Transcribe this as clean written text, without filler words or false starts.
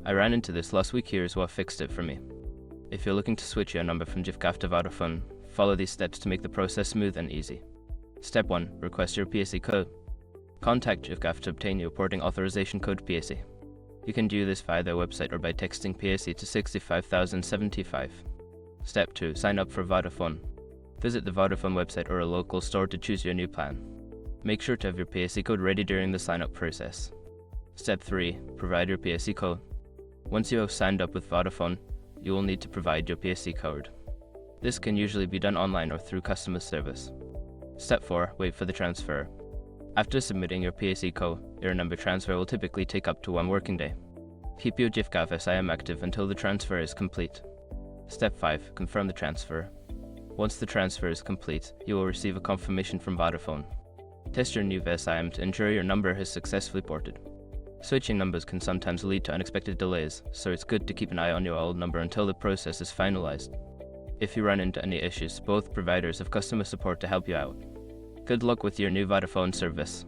I ran into this last week. Here's what fixed it for me. If you're looking to switch your number from Giffgaff to Vodafone, follow these steps to make the process smooth and easy. Step 1. Request your PSE code. Contact Giffgaff to obtain your porting authorization code PSE. You can do this via their website or by texting PSE to 65075. Step 2. Sign up for Vodafone. Visit the Vodafone website or a local store to choose your new plan. Make sure to have your PSE code ready during the sign-up process. Step 3. Provide your PSE code. Once you have signed up with Vodafone, you will need to provide your PSE code. This can usually be done online or through customer service. Step 4. Wait for the transfer. After submitting your PSE code, your number transfer will typically take up to 1 working day. Keep your Giffgaff SIM active until the transfer is complete. Step 5. Confirm the transfer. Once the transfer is complete, you will receive a confirmation from Vodafone. Test your new SIM to ensure your number is successfully ported. Switching numbers can sometimes lead to unexpected delays, so it's good to keep an eye on your old number until the process is finalized. If you run into any issues, both providers have customer support to help you out. Good luck with your new Vodafone service.